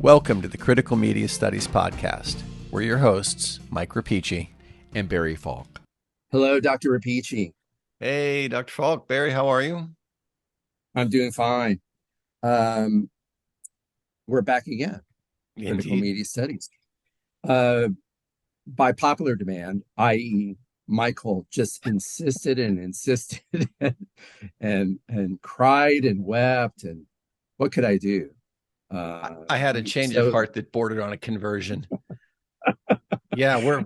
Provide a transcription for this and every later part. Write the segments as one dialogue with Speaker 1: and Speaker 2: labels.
Speaker 1: Welcome to the Critical Media Studies Podcast. We're your hosts, Mike Rapici
Speaker 2: and Barry Falk.
Speaker 3: Hello, Dr. Rapici.
Speaker 1: Hey, Dr. Falk. Barry, how are you?
Speaker 3: I'm doing fine. We're back again.
Speaker 1: Indeed.
Speaker 3: Critical Media Studies. By popular demand, i.e., Michael just insisted and cried and wept. And what could I do?
Speaker 1: I had a change of heart that bordered on a conversion. Yeah, we're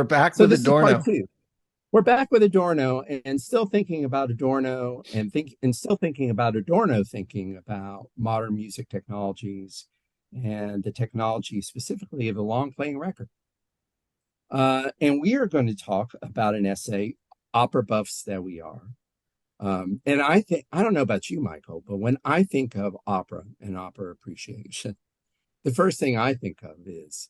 Speaker 1: back with Adorno.
Speaker 3: We're back with Adorno and still thinking about Adorno and still thinking about Adorno, thinking about modern music technologies and the technology specifically of the long playing record. And we are going to talk about an essay, opera buffs that we are. And I don't know about you, Michael, but when I think of opera and opera appreciation, the first thing I think of is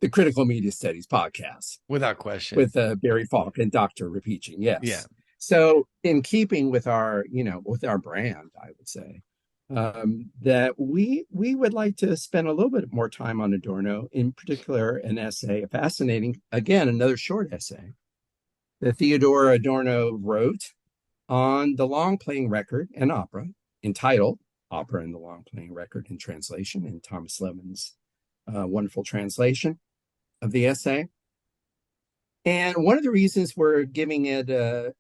Speaker 3: the Critical Media Studies Podcast.
Speaker 1: Without question.
Speaker 3: With Barry Falk and Dr. Rapici, yes.
Speaker 1: Yeah.
Speaker 3: So in keeping with our brand, I would say, that we would like to spend a little bit more time on Adorno, in particular an essay, a fascinating, again, another short essay that Theodore Adorno wrote on the long playing record and opera, entitled Opera and the Long Playing Record in Translation, in Thomas Levin's wonderful translation of the essay. And one of the reasons we're giving it, a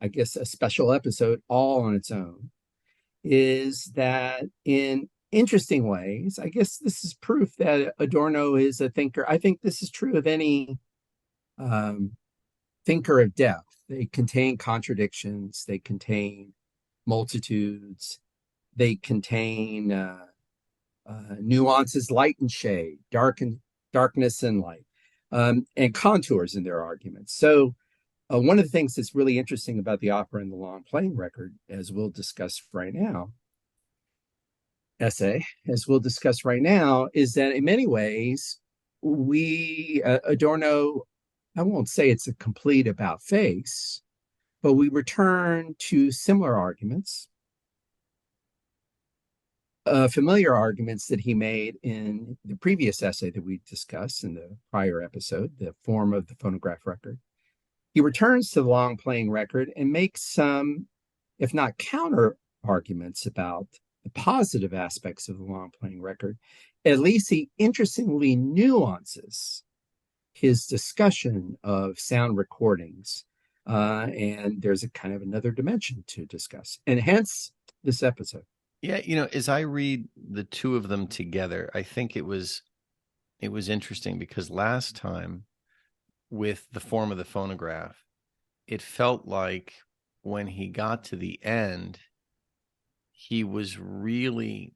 Speaker 3: special episode all on its own is that in interesting ways, I guess this is proof that Adorno is a thinker. I think this is true of any thinker of depth. They contain contradictions. They contain multitudes. They contain nuances, light and shade, darkness and light, and contours in their arguments. So one of the things that's really interesting about the opera and the long playing record, as we'll discuss right now, is that in many ways, Adorno, I won't say it's a complete about face, but we return to similar arguments, familiar arguments that he made in the previous essay that we discussed in the prior episode, The Form of the Phonograph Record. He returns to the long playing record and makes some, if not counter arguments about the positive aspects of the long playing record. At least he interestingly nuances his discussion of sound recordings. And there's a kind of another dimension to discuss, and hence this episode.
Speaker 1: Yeah, as I read the two of them together, I think it was interesting because last time with The Form of the Phonograph, it felt like when he got to the end, he was really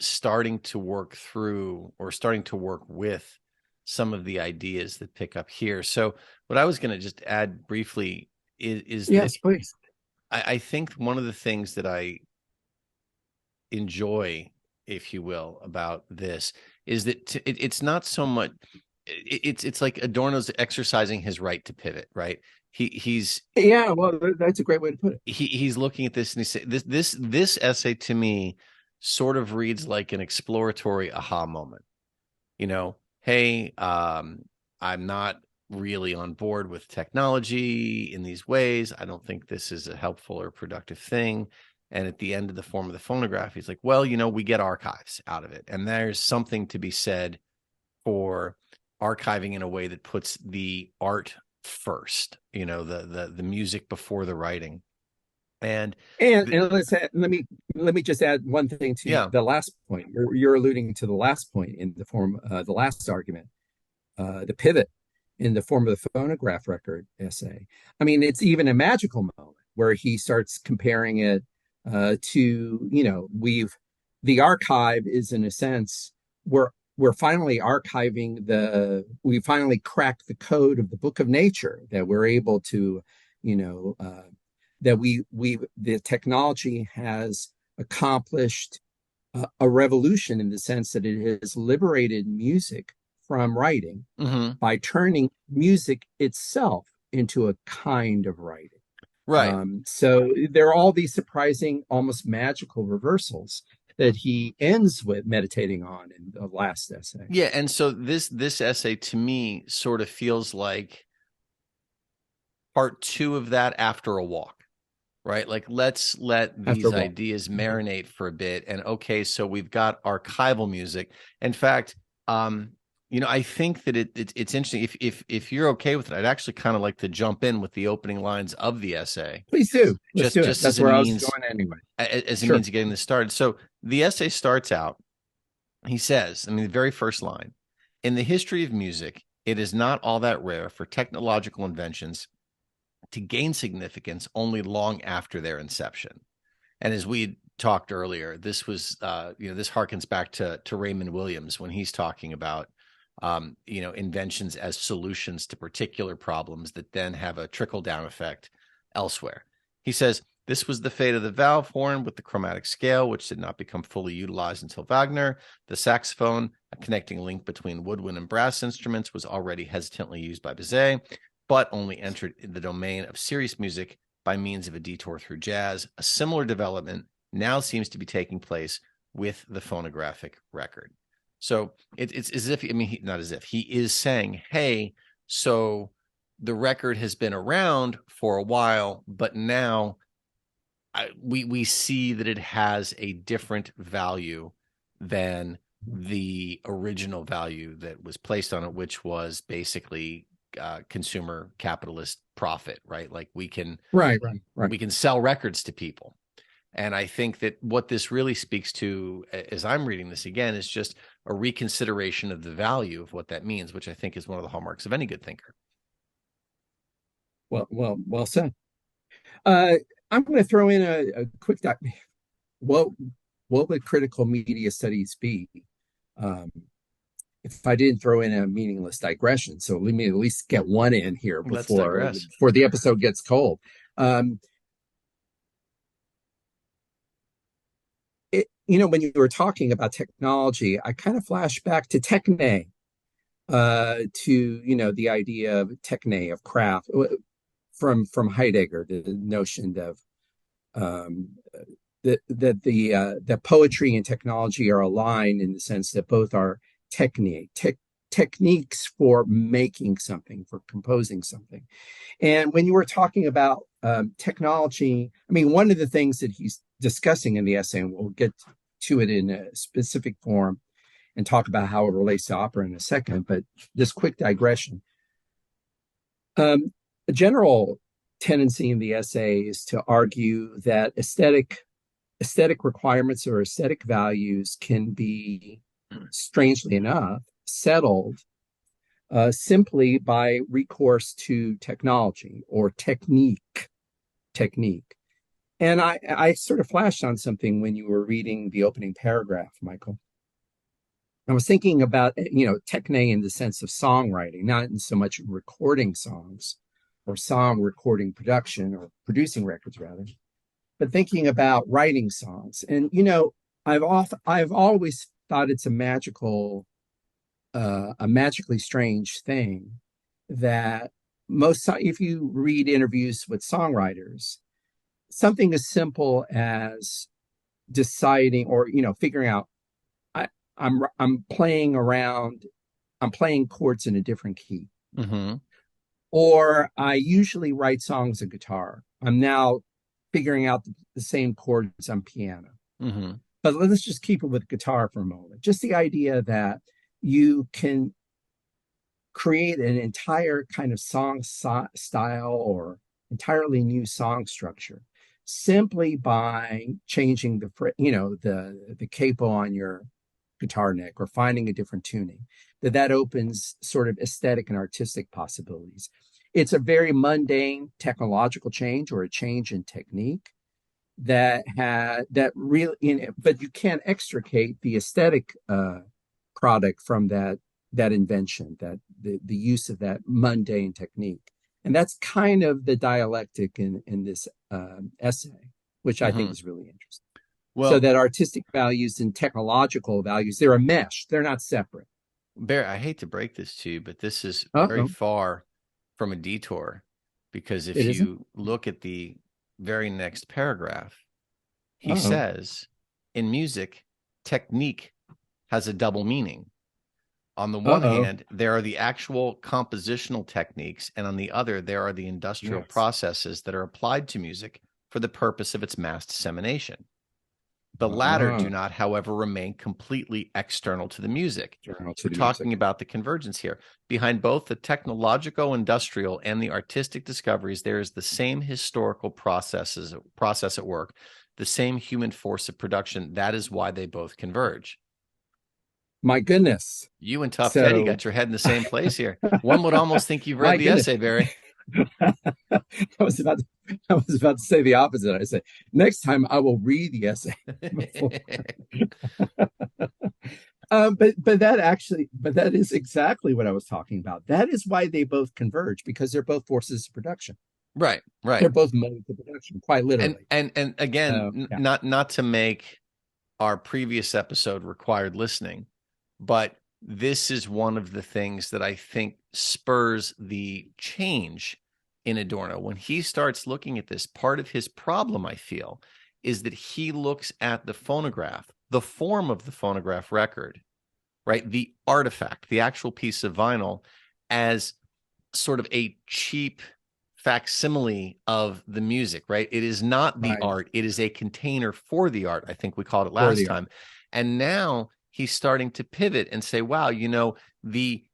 Speaker 1: starting to work through or starting to work with some of the ideas that pick up here. So what I was going to just add briefly is
Speaker 3: yes,
Speaker 1: that
Speaker 3: please.
Speaker 1: I think one of the things that I enjoy, if you will, about this is that it's not so much it's like Adorno's exercising his right to pivot, right? He's
Speaker 3: well, that's a great way to put it.
Speaker 1: He's looking at this and he said this essay to me sort of reads like an exploratory aha moment. Hey, I'm not really on board with technology in these ways. I don't think this is a helpful or productive thing. And at the end of The Form of the Phonograph, he's like, well, we get archives out of it. And there's something to be said for archiving in a way that puts the art first, the music before the writing. And
Speaker 3: let me just add one thing to the last point. You're alluding to the last point in the form, the last argument, the pivot in The Form of the Phonograph Record essay. I mean, it's even a magical moment where he starts comparing it to, the archive is in a sense, we're finally archiving we finally cracked the code of the book of nature, that we're able to, that the technology has accomplished a revolution in the sense that it has liberated music from writing by turning music itself into a kind of writing.
Speaker 1: Right.
Speaker 3: So there are all these surprising, almost magical reversals that he ends with meditating on in the last essay.
Speaker 1: Yeah, and so this essay to me sort of feels like part two of that after a walk, right? Like let's let
Speaker 3: After
Speaker 1: these
Speaker 3: all,
Speaker 1: ideas
Speaker 3: okay.
Speaker 1: marinate for a bit. And okay, so we've got archival music. In fact, I think that it's interesting. If you're okay with it, I'd actually kind of like to jump in with the opening lines of the essay,
Speaker 3: Please do. Let's
Speaker 1: just
Speaker 3: do it.
Speaker 1: just
Speaker 3: That's
Speaker 1: as a
Speaker 3: where I was
Speaker 1: means
Speaker 3: going anyway.
Speaker 1: as a
Speaker 3: Sure.
Speaker 1: means of getting this started. So the essay starts out. He says, I mean, the very first line, in the history of music, it is not all that rare for technological inventions to gain significance only long after their inception. And as we talked earlier, this was, this harkens back to Raymond Williams when he's talking about, inventions as solutions to particular problems that then have a trickle down effect elsewhere. He says, this was the fate of the valve horn with the chromatic scale, which did not become fully utilized until Wagner. The saxophone, a connecting link between woodwind and brass instruments, was already hesitantly used by Bizet, but only entered the domain of serious music by means of a detour through jazz. A similar development now seems to be taking place with the phonographic record. So it's as if, not as if, he is saying, hey, so the record has been around for a while, but now we see that it has a different value than the original value that was placed on it, which was basically consumer capitalist profit, right? Like we can sell records to people. And I think that what this really speaks to, as I'm reading this again, is just a reconsideration of the value of what that means, which I think is one of the hallmarks of any good thinker.
Speaker 3: Well said. I'm going to throw in a quick what what would critical media studies be? Um, if I didn't throw in a meaningless digression, so let me at least get one in here
Speaker 1: Let's digress.
Speaker 3: before the episode gets cold. When you were talking about technology, I kind of flashed back to techne, to the idea of techne, of craft, from Heidegger, the notion of that poetry and technology are aligned in the sense that both are techniques for making something, for composing something. And when you were talking about technology, I mean, one of the things that he's discussing in the essay, and we'll get to it in a specific form and talk about how it relates to opera in a second, but this quick digression. A general tendency in the essay is to argue that aesthetic requirements or aesthetic values can be, strangely enough, settled simply by recourse to technology or technique. And I sort of flashed on something when you were reading the opening paragraph, Michael. I was thinking about, techne in the sense of songwriting, not in so much recording songs or song recording production or producing records rather, but thinking about writing songs. And, I've always thought it's a magically strange thing that if you read interviews with songwriters, something as simple as deciding or figuring out I'm playing chords in a different key, or I usually write songs on guitar. I'm now figuring out the same chords on piano. But let's just keep it with guitar for a moment. Just the idea that you can create an entire kind of song style or entirely new song structure simply by changing the capo on your guitar neck or finding a different tuning, that opens sort of aesthetic and artistic possibilities. It's a very mundane technological change or a change in technique that really, but you can't extricate the aesthetic product from that invention, that the use of that mundane technique. And that's kind of the dialectic in this essay, which I think is really interesting. Well, so that artistic values and technological values, they're a mesh. They're not separate.
Speaker 1: Bear, I hate to break this to you, but this is very far from a detour, because if you look at the very next paragraph, he says, in music, technique has a double meaning. On the one
Speaker 3: Uh-oh.
Speaker 1: hand, there are the actual compositional techniques, and on the other, there are the industrial
Speaker 3: Yes.
Speaker 1: processes that are applied to music for the purpose of its mass dissemination. The latter do not, however, remain completely external to the music. We're talking about the convergence here. Behind both the technologico-industrial and the artistic discoveries, there is the same historical process at work, the same human force of production. That is why they both converge.
Speaker 3: My goodness.
Speaker 1: You and Tough Teddy got your head in the same place here. One would almost think you've read the essay, Barry.
Speaker 3: I was about to say the opposite. I say next time I will read the essay. But that is exactly what I was talking about. That is why they both converge, because they're both forces of production.
Speaker 1: Right.
Speaker 3: They're both modes of production, quite literally.
Speaker 1: And again, not to make our previous episode required listening, but this is one of the things that I think spurs the change in Adorno. When he starts looking at this, part of his problem, I feel, is that he looks at the phonograph, the form of the phonograph record, right? The artifact, the actual piece of vinyl, as sort of a cheap facsimile of the music, right? It is not the art. It is a container for the art. I think we called it last time. And now he's starting to pivot and say, wow, the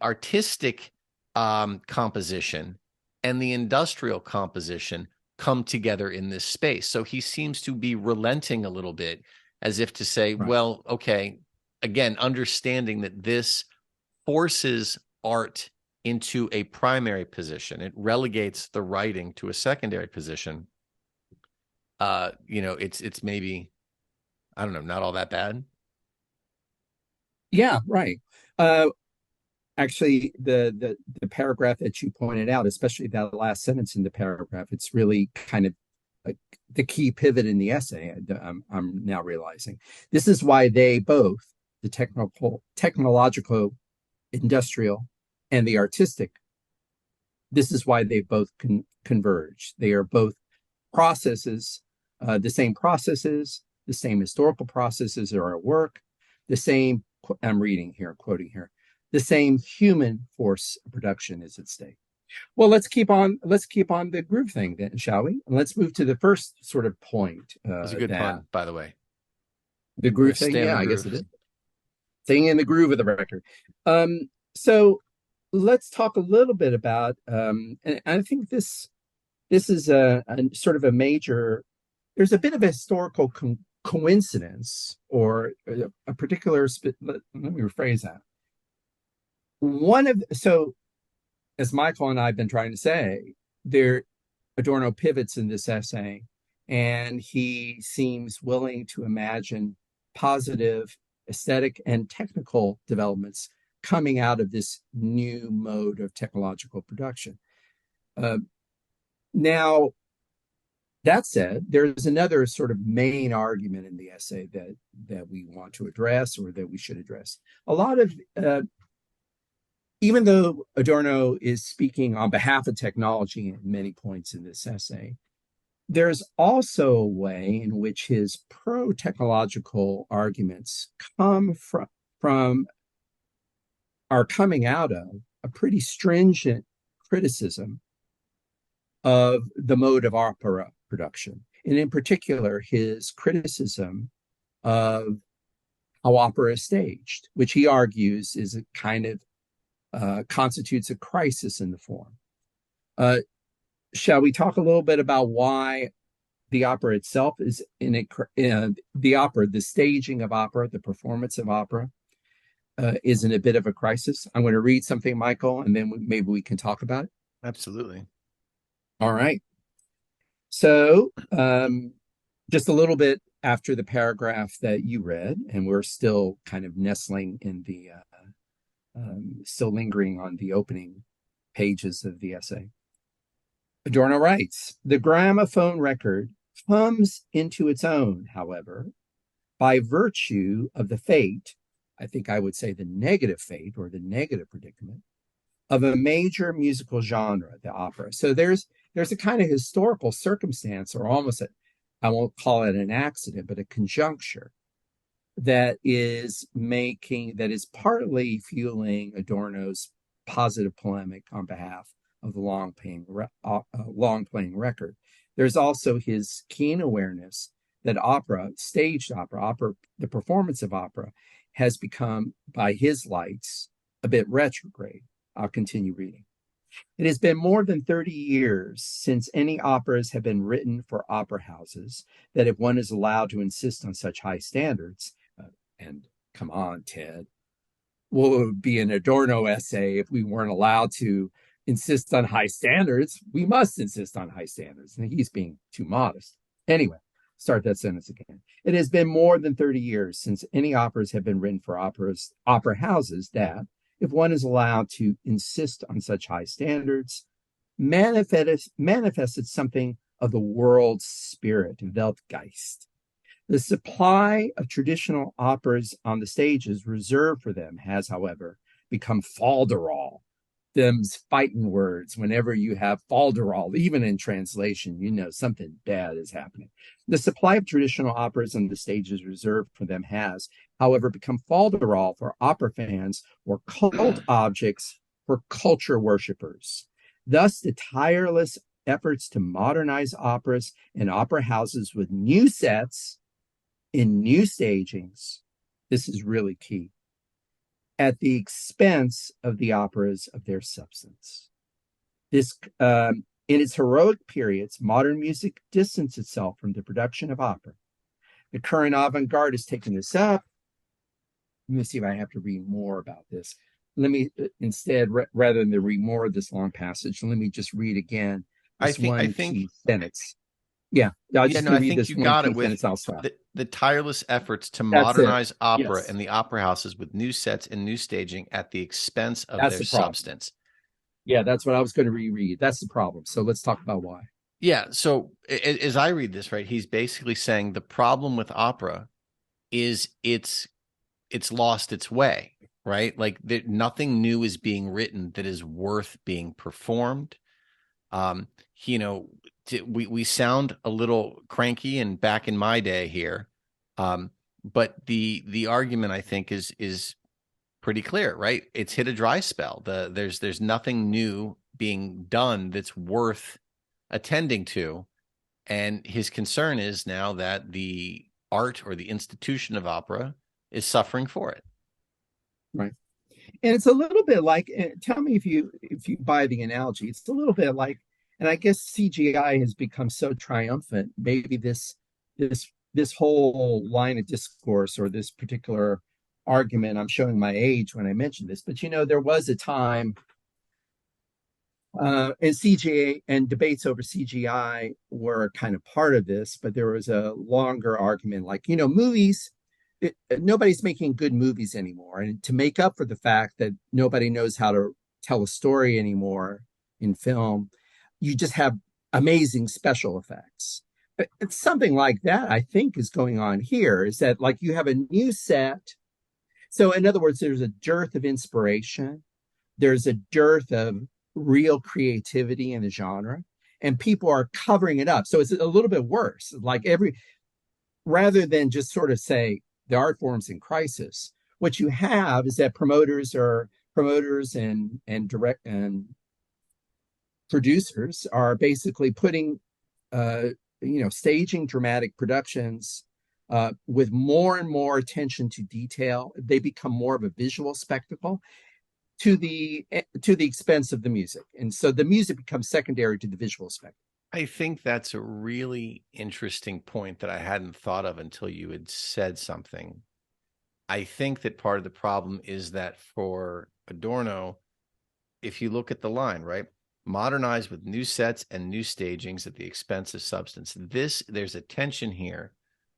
Speaker 1: artistic composition and the industrial composition come together in this space. So he seems to be relenting a little bit, as if to say, well, okay, again, understanding that this forces art into a primary position. It relegates the writing to a secondary position. It's maybe, I don't know, not all that bad.
Speaker 3: Yeah, right. Actually, the paragraph that you pointed out, especially that last sentence in the paragraph, it's really kind of like the key pivot in the essay. I'm now realizing this is why they both, the technological, industrial, and the artistic, this is why they both converge. They are both processes, the same processes, the same historical processes are at work, the same, I'm reading here, quoting here, the same human force of production is at stake. Well, let's keep on the groove thing then, shall we? And let's move to the first sort of point.
Speaker 1: That's a good pun, by the way.
Speaker 3: The groove thing, yeah, I guess it is. Staying in the groove of the record. So let's talk a little bit about, and I think this is a sort of a major, there's a bit of a historical coincidence, or a particular, let me rephrase that. So as Michael and I have been trying to say, Adorno pivots in this essay, and he seems willing to imagine positive aesthetic and technical developments coming out of this new mode of technological production. Now, that said, there's another sort of main argument in the essay that we want to address, or that we should address. A lot of even though Adorno is speaking on behalf of technology at many points in this essay, there's also a way in which his pro-technological arguments are coming out of a pretty stringent criticism of the mode of opera production, and in particular, his criticism of how opera is staged, which he argues is a kind of constitutes a crisis in the form. Shall we talk a little bit about why the opera itself is the staging of opera, the performance of opera, is in a bit of a crisis? I'm going to read something, Michael, and then maybe we can talk about it.
Speaker 1: Absolutely.
Speaker 3: All right. So just a little bit after the paragraph that you read, and we're still kind of nestling in the still lingering on the opening pages of the essay. Adorno writes, the gramophone record comes into its own, however, by virtue of the fate, I think I would say the negative fate, or the negative predicament, of a major musical genre, the opera. So there's a kind of historical circumstance, or almost I won't call it an accident, but a conjuncture, that is partly fueling Adorno's positive polemic on behalf of the long playing record. There's also his keen awareness that staged opera, the performance of opera, has become, by his lights, a bit retrograde. I'll continue reading. It has been more than 30 years since any operas have been written for opera houses that, if one is allowed to insist on such high standards, and come on, Ted, well, it would be an Adorno essay if we weren't allowed to insist on high standards. We must insist on high standards. And he's being too modest. Anyway, start that sentence again. It has been more than 30 years since any operas have been written for opera houses that, if one is allowed to insist on such high standards, manifested something of the world's spirit, Weltgeist. The supply of traditional operas on the stages reserved for them has, however, become falderal. Them's fighting words. Whenever you have falderal, even in translation, you know something bad is happening. The supply of traditional operas on the stages reserved for them has, however, become falderal for opera fans or cult objects for culture worshippers. Thus, the tireless efforts to modernize operas and opera houses with new sets in new stagings, this is really key, at the expense of the operas of their substance. This, in its heroic periods, modern music distanced itself from the production of opera. The current avant-garde has taken this up. Let me see if I have to read more about this. Let me instead, rather than read more of this long passage, let me just read again this one key sentence. Yeah,
Speaker 1: I think you got it with the tireless efforts to modernize opera and the opera houses with new sets and new staging at the expense of their substance.
Speaker 3: Yeah, that's what I was going to reread. That's the problem. So let's talk about why.
Speaker 1: Yeah, so as I read this, right, he's basically saying the problem with opera is it's lost its way, right? Like nothing new is being written that is worth being performed. We sound a little cranky and back in my day here, but the argument I think is pretty clear, right? It's hit a dry spell. There's nothing new being done that's worth attending to, and his concern is now that the art or the institution of opera is suffering for it.
Speaker 3: Right. And it's a little bit like, tell me if you buy the analogy. It's a little bit like, and I guess CGI has become so triumphant. Maybe this whole line of discourse or this particular argument, I'm showing my age when I mention this, but there was a time and CGI and debates over CGI were kind of part of this, but there was a longer argument like, movies, nobody's making good movies anymore. And to make up for the fact that nobody knows how to tell a story anymore in film, you just have amazing special effects. It's something like that, I think, is going on here, is that like you have a new set. So in other words, there's a dearth of inspiration. There's a dearth of real creativity in the genre, and people are covering it up. So it's a little bit worse. Like rather than just sort of say the art form's in crisis, what you have is that promoters and direct and producers are basically putting, staging dramatic productions with more and more attention to detail. They become more of a visual spectacle to the expense of the music, and so the music becomes secondary to the visual spectacle.
Speaker 1: I think that's a really interesting point that I hadn't thought of until you had said something. I think that part of the problem is that for Adorno, if you look at the line, right? Modernize with new sets and new stagings at the expense of substance. There's a tension here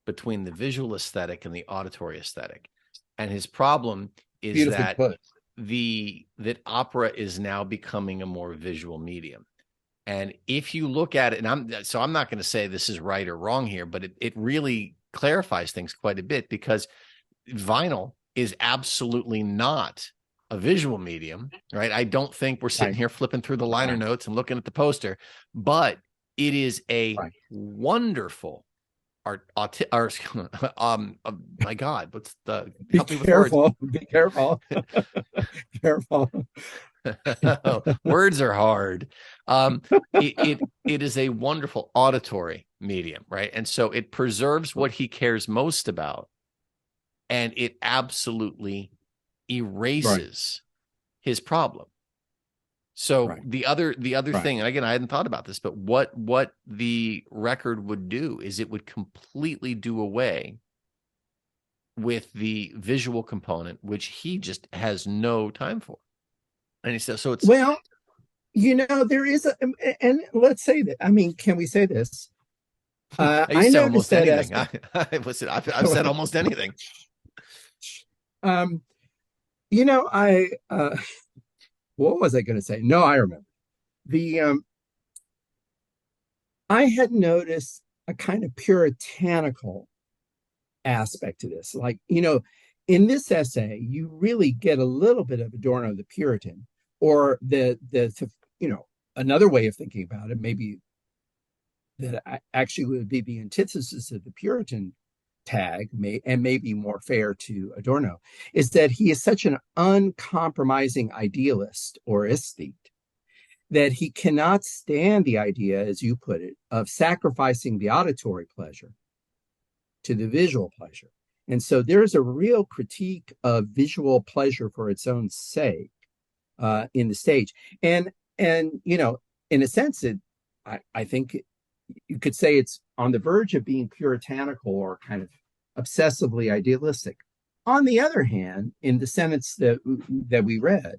Speaker 1: between the visual aesthetic and the auditory aesthetic. And his problem is that opera is now becoming a more visual medium. And if you look at it, and I'm not going to say this is right or wrong here, but it really clarifies things quite a bit, because vinyl is absolutely not a visual medium, right? I don't think we're sitting here flipping through the liner notes and looking at the poster, but it is a wonderful our my God, what's the
Speaker 3: Be
Speaker 1: help me with words?
Speaker 3: careful. Be careful. Careful.
Speaker 1: Words are hard. Um, it is a wonderful auditory medium, right? And so it preserves what he cares most about, and it absolutely
Speaker 3: Right.
Speaker 1: erases his problem. So
Speaker 3: Right.
Speaker 1: the other
Speaker 3: Right.
Speaker 1: thing, and again, I hadn't thought about this, but what the record would do is it would completely do away with the visual component, which he just has no time for. And he says, so it's
Speaker 3: Well, there is and let's say that. I mean, can we say this?
Speaker 1: you
Speaker 3: I
Speaker 1: say
Speaker 3: noticed
Speaker 1: almost
Speaker 3: that
Speaker 1: anything.
Speaker 3: aspect.
Speaker 1: I've said almost anything.
Speaker 3: um, I what was I going to say? No, I remember the I had noticed a kind of puritanical aspect to this. Like, in this essay, you really get a little bit of Adorno the Puritan, or another way of thinking about it, maybe that actually would be the antithesis of the Puritan tag, and maybe more fair to Adorno, is that he is such an uncompromising idealist or aesthete that he cannot stand the idea, as you put it, of sacrificing the auditory pleasure to the visual pleasure. And so there's a real critique of visual pleasure for its own sake in the stage. And in a sense, I think you could say it's on the verge of being puritanical or kind of obsessively idealistic. On the other hand, in the sentence that we read,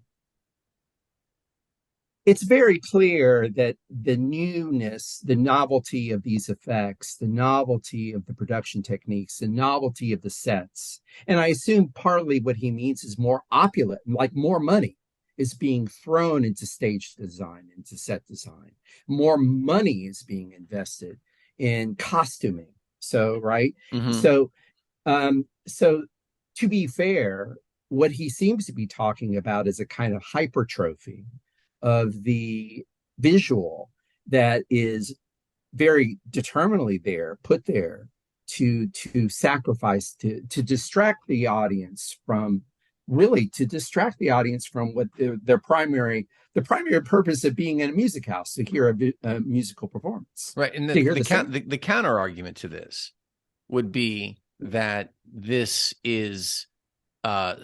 Speaker 3: it's very clear that the newness, the novelty of these effects, the novelty of the production techniques, the novelty of the sets, and I assume partly what he means is more opulent, like more money is being thrown into stage design, into set design. More money is being invested in costuming. So, right.
Speaker 1: Mm-hmm.
Speaker 3: So to be fair, what he seems to be talking about is a kind of hypertrophy of the visual that is very determinedly put there to sacrifice, to distract the audience from, really to distract the audience from what their primary the primary purpose of being in a music house, to hear a musical performance,
Speaker 1: Right. And
Speaker 3: to hear the singing.
Speaker 1: the counter argument to this would be that this is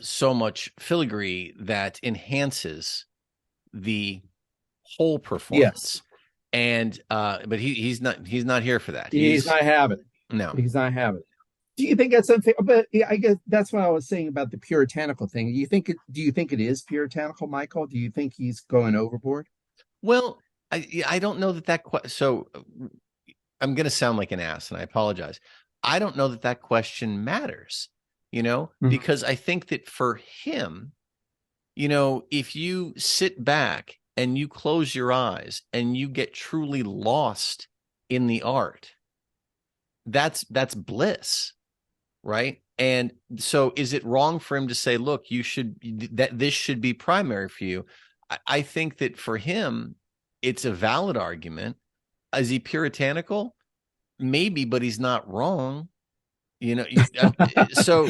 Speaker 1: so much filigree that enhances the whole
Speaker 3: Yes,
Speaker 1: performance. And but he's not here for that.
Speaker 3: he's not having it.
Speaker 1: No.
Speaker 3: He's not having it. Do you think that's unfair? But yeah, I guess that's what I was saying about the puritanical thing. Do you think it is puritanical, Michael? Do you think he's going overboard?
Speaker 1: Well, I don't know that so I'm going to sound like an ass, and I apologize. I don't know that question matters,
Speaker 3: Mhm.
Speaker 1: because I think that for him, if you sit back and you close your eyes and you get truly lost in the art, that's bliss, right? And so is it wrong for him to say, look, this should be primary for you? I think that for him, it's a valid argument. Is he puritanical? Maybe, but he's not wrong. So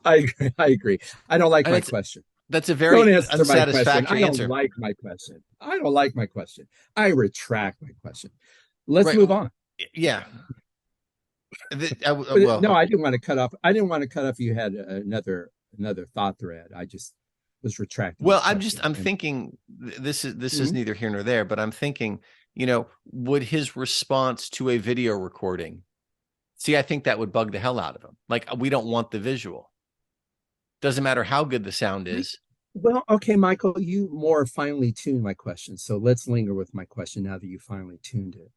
Speaker 3: I agree. I don't like
Speaker 1: and
Speaker 3: my
Speaker 1: it's
Speaker 3: question.
Speaker 1: that's a
Speaker 3: Don't
Speaker 1: very
Speaker 3: answer my question. I
Speaker 1: unsatisfactory
Speaker 3: don't
Speaker 1: answer.
Speaker 3: like my question. I don't like my question. I retract my question. Let's
Speaker 1: Right.
Speaker 3: move on.
Speaker 1: Yeah.
Speaker 3: No,
Speaker 1: Well,
Speaker 3: I didn't want to cut off. I didn't want to cut off. You had another thought thread. I just was retracting my
Speaker 1: well,
Speaker 3: question.
Speaker 1: I'm thinking this is
Speaker 3: Mhm.
Speaker 1: neither here nor there, but I'm thinking, would his response to a video recording, see, I think that would bug the hell out of him. Like, we don't want the visual. Doesn't matter how good the sound is.
Speaker 3: Well, okay, Michael, you more finely tuned my question. So let's linger with my question now that you finally tuned it.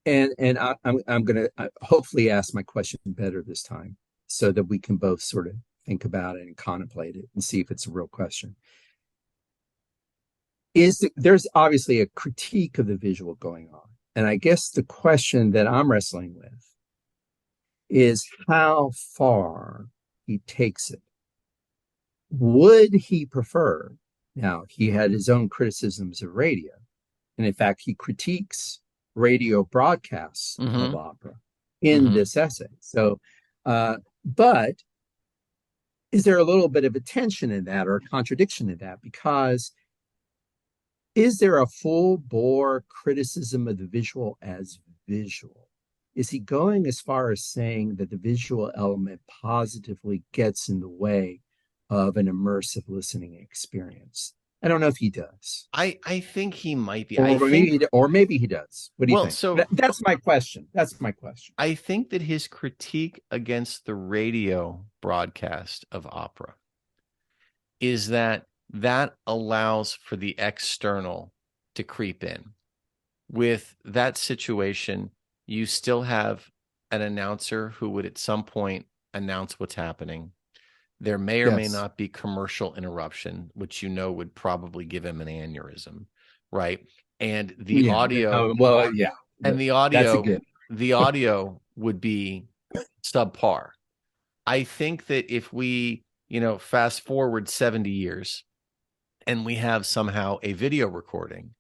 Speaker 3: And I'm going to hopefully ask my question better this time, so that we can both sort of think about it and contemplate it and see if it's a real question. There's obviously a critique of the visual going on, and I guess the question that I'm wrestling with is how far he takes it. Would he prefer? Now, he had his own criticisms of radio, and in fact, he critiques radio broadcasts of
Speaker 1: Mm-hmm.
Speaker 3: opera in
Speaker 1: Mm-hmm.
Speaker 3: this essay. So, but is there a little bit of a tension in that or a contradiction in that? Because is there a full bore criticism of the visual as visual? Is he going as far as saying that the visual element positively gets in the way of an immersive listening experience? I don't know if he does.
Speaker 1: I think he might be. I
Speaker 3: Or
Speaker 1: think,
Speaker 3: maybe he does. What do you
Speaker 1: well,
Speaker 3: think?
Speaker 1: so
Speaker 3: That's my question. That's my question.
Speaker 1: I think that his critique against the radio broadcast of opera is that that allows for the external to creep in. With that situation, you still have an announcer who would at some point announce what's happening. There may or may
Speaker 3: Yes.
Speaker 1: not be commercial interruption, which would probably give him an aneurysm, right? And the
Speaker 3: Yeah.
Speaker 1: audio
Speaker 3: Well, yeah.
Speaker 1: and the
Speaker 3: That's a
Speaker 1: audio
Speaker 3: good.
Speaker 1: the audio would be subpar. I think that if we, fast forward 70 years and we have somehow a video recording,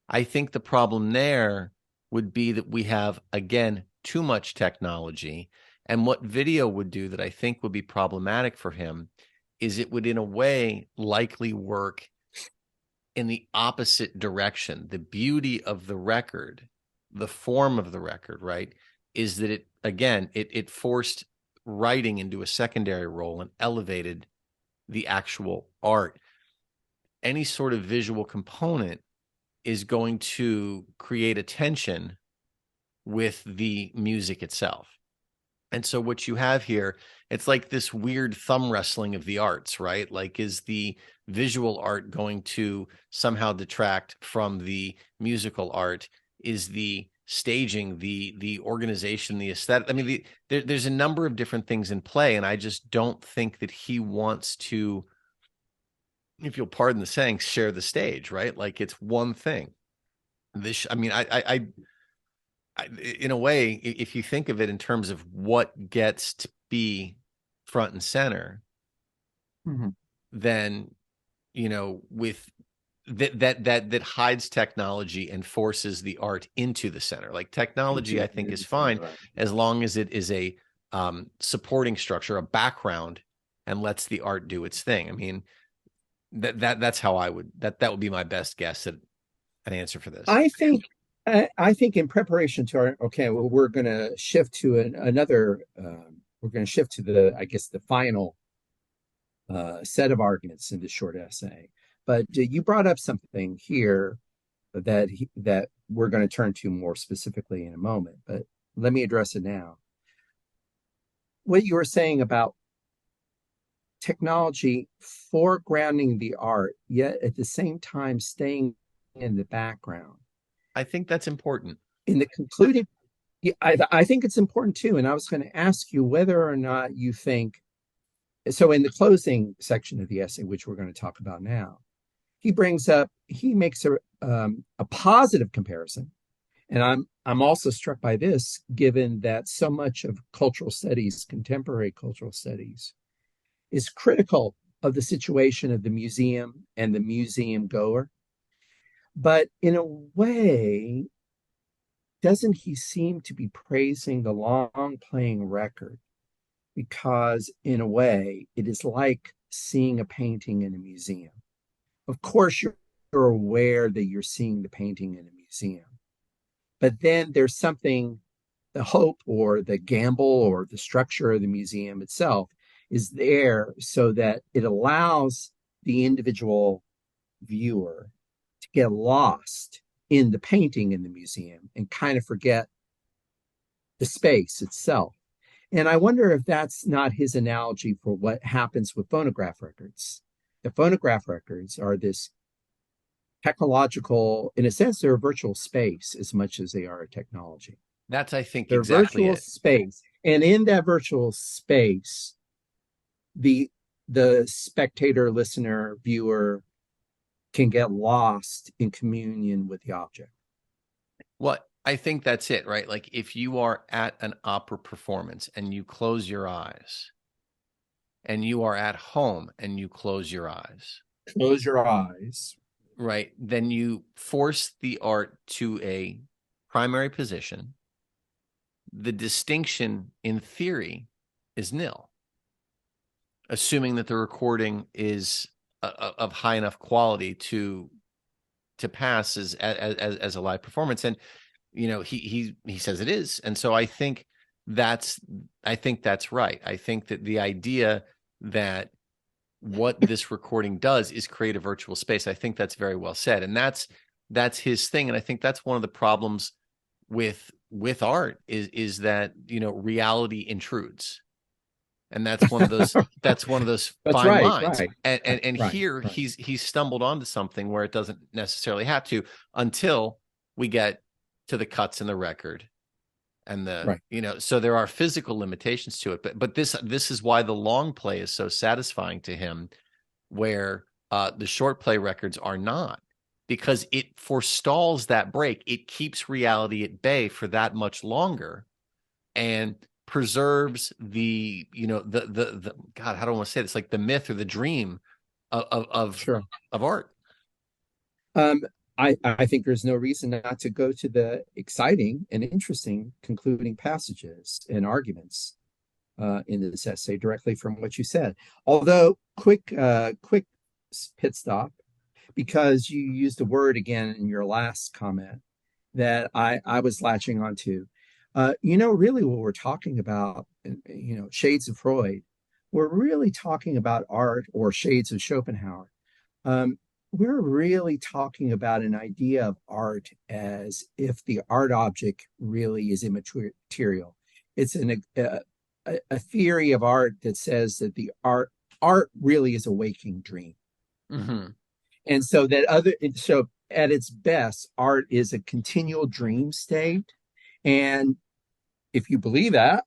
Speaker 1: I think the problem there would be that we have, again, too much technology. And what video would do that I think would be problematic for him is it would, in a way, likely work in the opposite direction. The beauty of the record, the form of the record, right, is that it forced writing into a secondary role and elevated the actual art. Any sort of visual component is going to create a tension with the music itself. And so what you have here, it's like this weird thumb wrestling of the arts, right? Like, is the visual art going to somehow detract from the musical art? Is the staging, the organization, the aesthetic? I mean, there's a number of different things in play, and I just don't think that he wants to, if you'll pardon the saying, share the stage, right? Like, it's one thing. I mean, in a way, if you think of it in terms of what gets to be front and center,
Speaker 3: Mm-hmm.
Speaker 1: then with that hides technology and forces the art into the center. Like, technology, I think, is fine
Speaker 3: Right.
Speaker 1: as long as it is a supporting structure, a background, and lets the art do its thing. I mean, that's how that would be my best guess at an answer for this.
Speaker 3: I think in preparation to our okay, well, we're going to shift to another. We're going to shift to the I guess the final set of arguments in this short essay. But you brought up something here that we're going to turn to more specifically in a moment. But let me address it now. What you were saying about technology foregrounding the art, yet at the same time staying in the background.
Speaker 1: I think that's important.
Speaker 3: In the concluding, I think it's important too. And I was going to ask you whether or not you think so. In the closing section of the essay, which we're going to talk about now, he makes a positive comparison. And I'm also struck by this, given that so much of cultural studies, contemporary cultural studies, is critical of the situation of the museum and the museum goer. But in a way, doesn't he seem to be praising the long playing record? Because in a way, it is like seeing a painting in a museum. Of course, you're aware that you're seeing the painting in a museum. But then there's something, the hope or the gamble or the structure of the museum itself is there so that it allows the individual viewer to get lost in the painting in the museum and kind of forget the space itself. And I wonder if that's not his analogy for what happens with phonograph records. The phonograph records are this technological, in a sense, they're a virtual space as much as they are a technology.
Speaker 1: That's, I think,
Speaker 3: They're
Speaker 1: exactly
Speaker 3: virtual
Speaker 1: it.
Speaker 3: space. And in that virtual space, the spectator, listener, viewer can get lost in communion with the object.
Speaker 1: Well, I think that's it, right? Like, if you are at an opera performance and you close your eyes, and you are at home and you close your eyes,
Speaker 3: Close your eyes.
Speaker 1: right? Then you force the art to a primary position, the distinction in theory is nil, assuming that the recording is of high enough quality to pass as a live performance. And he says it is. And so I think that's right. I think that the idea that what this recording does is create a virtual space, I think that's very well said. And that's his thing. And I think that's one of the problems with art is that reality intrudes. And that's one of those fine
Speaker 3: right,
Speaker 1: lines.
Speaker 3: Right.
Speaker 1: And
Speaker 3: Right,
Speaker 1: here
Speaker 3: right.
Speaker 1: he's stumbled onto something where it doesn't necessarily have to, until we get to the cuts in the record and
Speaker 3: Right.
Speaker 1: so there are physical limitations to it. But this is why the long play is so satisfying to him, where the short play records are not, because it forestalls that break. It keeps reality at bay for that much longer and preserves the God, how do I want to say this? Like the myth or the dream of
Speaker 3: Sure.
Speaker 1: of art.
Speaker 3: I think there's no reason not to go to the exciting and interesting concluding passages and arguments in this essay directly from what you said. Although, quick pit stop, because you used a word again in your last comment that I was latching onto. Really what we're talking about, shades of Freud, we're really talking about art, or shades of Schopenhauer. We're really talking about an idea of art as if the art object really is immaterial. It's a theory of art that says that the art really is a waking dream.
Speaker 1: Mm-hmm.
Speaker 3: And so at its best, art is a continual dream state. And if you believe that,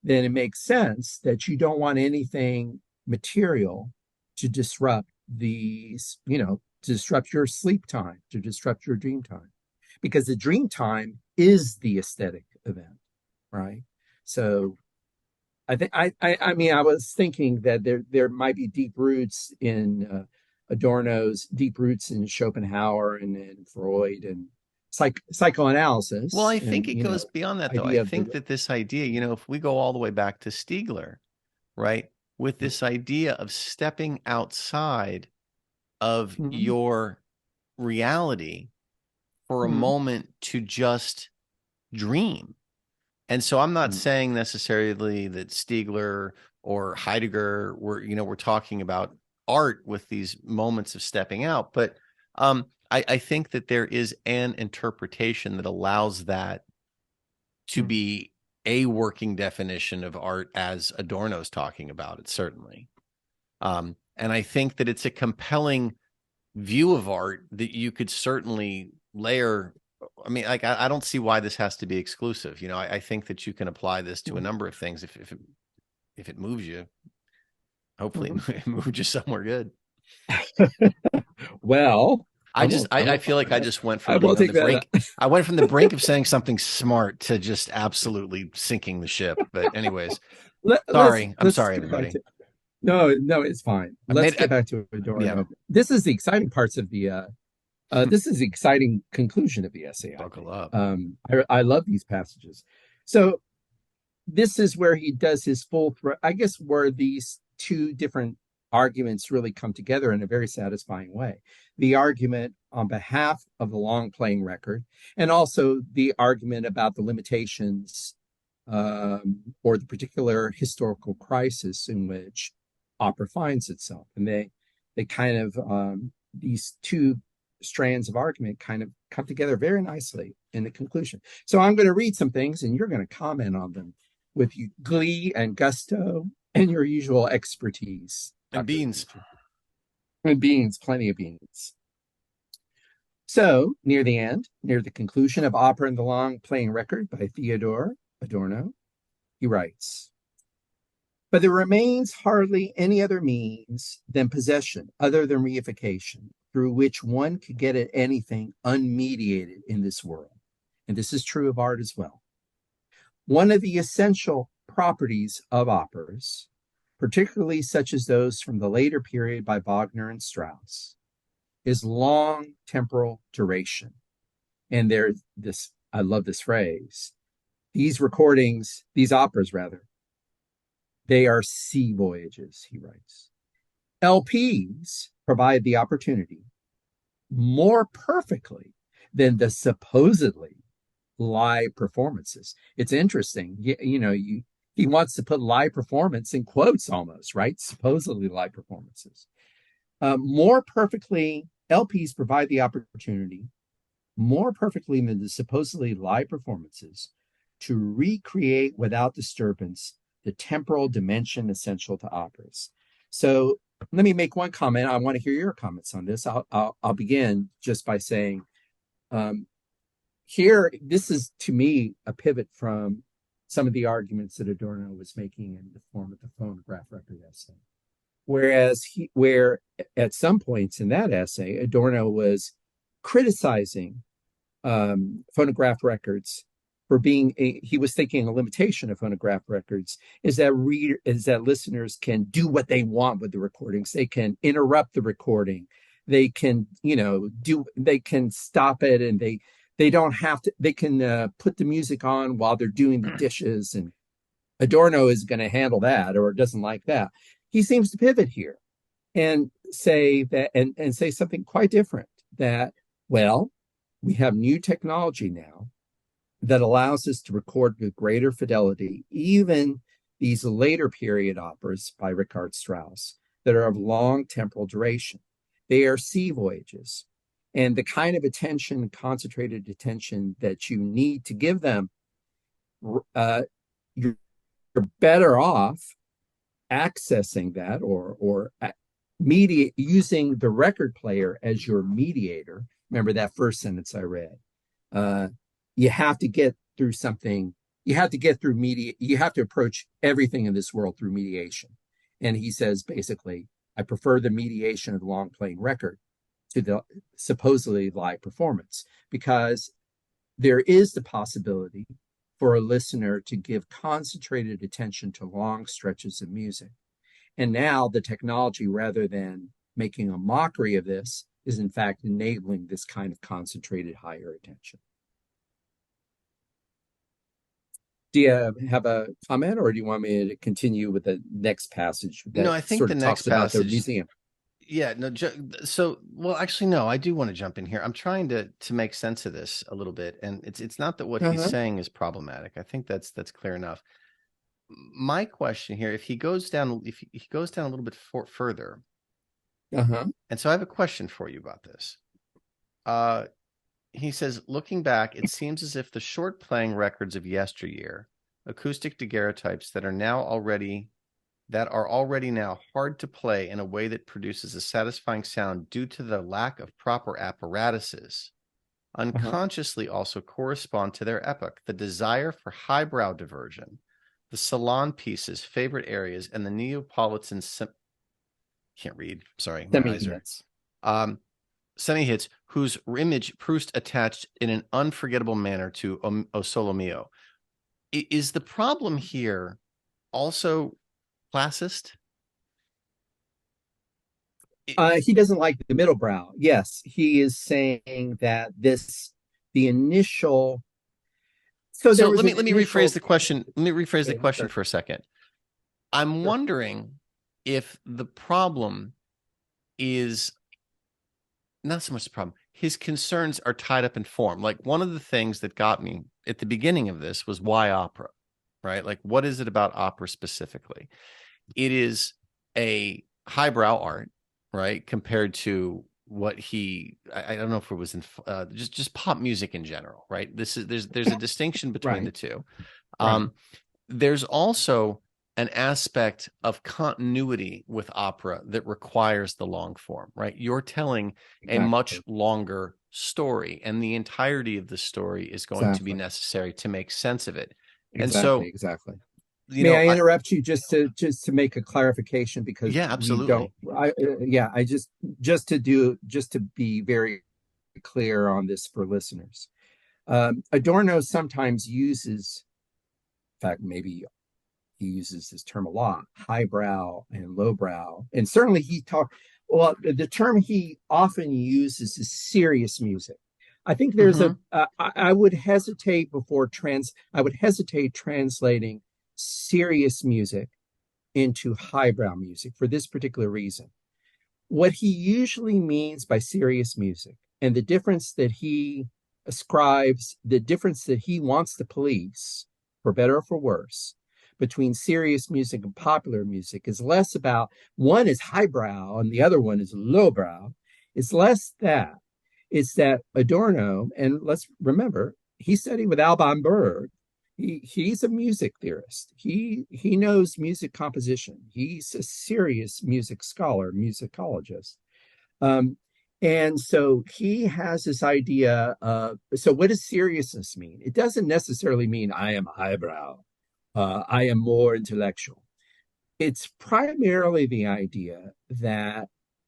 Speaker 3: then it makes sense that you don't want anything material to disrupt to disrupt your sleep time, to disrupt your dream time, because the dream time is the aesthetic event, right? So I mean, I was thinking that there might be deep roots in Adorno's, deep roots in Schopenhauer and in Freud and
Speaker 1: Well,
Speaker 3: psychoanalysis,
Speaker 1: I think
Speaker 3: and
Speaker 1: it goes beyond that, though. I
Speaker 3: idea of
Speaker 1: think
Speaker 3: the
Speaker 1: that this idea, if we go all the way back to Stiegler, right, with this idea of stepping outside of
Speaker 3: Mhm.
Speaker 1: your reality for a
Speaker 3: Mhm.
Speaker 1: moment to just dream. And so I'm not
Speaker 3: Mhm.
Speaker 1: saying necessarily that Stiegler or Heidegger we're talking about art with these moments of stepping out, but I think that there is an interpretation that allows that to
Speaker 3: Mhm.
Speaker 1: be a working definition of art as Adorno's talking about it, certainly. And I think that it's a compelling view of art that you could certainly layer. I mean, like, I don't see why this has to be exclusive. I think that you can apply this to a
Speaker 3: Mhm.
Speaker 1: number of things if it moves you. Hopefully,
Speaker 3: Mhm.
Speaker 1: it moves you somewhere good.
Speaker 3: Well,
Speaker 1: I feel like I just went
Speaker 3: I
Speaker 1: from
Speaker 3: will
Speaker 1: being on
Speaker 3: take
Speaker 1: the
Speaker 3: that.
Speaker 1: brink. I went from the brink of saying something smart to just absolutely sinking the ship. But anyways, I'm
Speaker 3: Let's
Speaker 1: sorry,
Speaker 3: get back
Speaker 1: everybody.
Speaker 3: to No, it's fine.
Speaker 1: I
Speaker 3: Let's
Speaker 1: made
Speaker 3: get back to
Speaker 1: yeah.
Speaker 3: Adorno. This is the exciting parts of the this is the exciting conclusion of the essay, I
Speaker 1: Buckle
Speaker 3: think.
Speaker 1: up.
Speaker 3: I love these passages. So this is where he does his full I guess where these two different arguments really come together in a very satisfying way. The argument on behalf of the long playing record, and also the argument about the limitations or the particular historical crisis in which opera finds itself. And they kind of these two strands of argument kind of come together very nicely in the conclusion. So I'm going to read some things and you're going to comment on them with glee and gusto and your usual expertise,
Speaker 1: And
Speaker 3: Dr.
Speaker 1: beans.
Speaker 3: Dimitri. And beans, plenty of beans. So, near the end, near the conclusion of Opera and the Long Playing Record by Theodore Adorno, he writes, but there remains hardly any other means than possession, other than reification, through which one could get at anything unmediated in this world. And this is true of art as well. One of the essential properties of operas, particularly such as those from the later period by Wagner and Strauss, is long temporal duration. And there's this I love this phrase. These recordings, these operas rather, they are sea voyages, he writes. LPs provide the opportunity more perfectly than the supposedly live performances. It's interesting. He wants to put live performance in quotes almost, right? Supposedly live performances. More perfectly, LPs provide the opportunity more perfectly than the supposedly live performances to recreate without disturbance the temporal dimension essential to operas. So let me make one comment. I want to hear your comments on this. I'll begin just by saying, here, this is to me a pivot from some of the arguments that Adorno was making in the form of the phonograph record essay. Where at some points in that essay, Adorno was criticizing phonograph records for being he was thinking a limitation of phonograph records is that listeners can do what they want with the recordings. They can interrupt the recording. They can, they can stop it, and they don't have to, they can put the music on while they're doing the dishes. And Adorno is going to handle that, or doesn't like that. He seems to pivot here and say that, and say something quite different, that, well, we have new technology now that allows us to record with greater fidelity, even these later period operas by Richard Strauss that are of long temporal duration. They are sea voyages. And the kind of attention, concentrated attention that you need to give them, you're better off accessing that or using the record player as your mediator. Remember that first sentence I read. You have to get through something. You have to get through media. You have to approach everything in this world through mediation. And he says, basically, I prefer the mediation of the long playing record to the supposedly live performance, because there is the possibility for a listener to give concentrated attention to long stretches of music. And now the technology, rather than making a mockery of this, is in fact enabling this kind of concentrated higher attention. Do you have a comment, or do you want me to continue with the next passage that
Speaker 1: no, I think
Speaker 3: sort
Speaker 1: the
Speaker 3: of
Speaker 1: next
Speaker 3: talks about
Speaker 1: passage,
Speaker 3: the museum?
Speaker 1: Yeah, no. So, well, actually, no. I do want to jump in here. I'm trying to make sense of this a little bit, and it's not that what he's saying is problematic. I think that's clear enough. My question here, if he goes down a little bit further, and so I have a question for you about this. He says, looking back, it seems as if the short playing records of yesteryear, acoustic daguerreotypes that are already now hard to play in a way that produces a satisfying sound due to the lack of proper apparatuses, unconsciously also correspond to their epoch, the desire for highbrow diversion, the salon pieces, favorite areas, and the Neapolitan can't read. Sorry, my eyes are semi-hits, whose image Proust attached in an unforgettable manner to O Solo Mio. Is the problem here also classist?
Speaker 3: He doesn't like the middle brow. Yes, he is saying that the initial.
Speaker 1: So let me rephrase the question. Let me rephrase the question for a second. I'm wondering if the problem is not so much the problem. His concerns are tied up in form. Like, one of the things that got me at the beginning of this was, why opera, right? Like, what is it about opera specifically? It is a highbrow art, right? Compared to what I don't know if it was in just pop music in general, right? There's a distinction between the two. There's also an aspect of continuity with opera that requires the long form, right? You're telling a much longer story, and the entirety of the story is going to be necessary to make sense of it. And so,
Speaker 3: may I interrupt you just to make a clarification, because
Speaker 1: absolutely.
Speaker 3: Just to be very clear on this for listeners. Adorno sometimes uses, in fact, maybe he uses this term a lot, highbrow and lowbrow. And certainly the term he often uses is serious music. I think there's
Speaker 1: Hmm.
Speaker 3: I would hesitate I would hesitate translating serious music into highbrow music for this particular reason. What he usually means by serious music and the difference that he ascribes, the difference that he wants to police, for better or for worse, between serious music and popular music is less about one is highbrow and the other one is lowbrow. It's less that. It's that Adorno, and let's remember, he studied with Alban Berg. He's a music theorist. He knows music composition. He's a serious music scholar, musicologist. Um, and so he has this idea of, so what does seriousness mean? It doesn't necessarily mean I am highbrow, I am more intellectual. It's primarily the idea that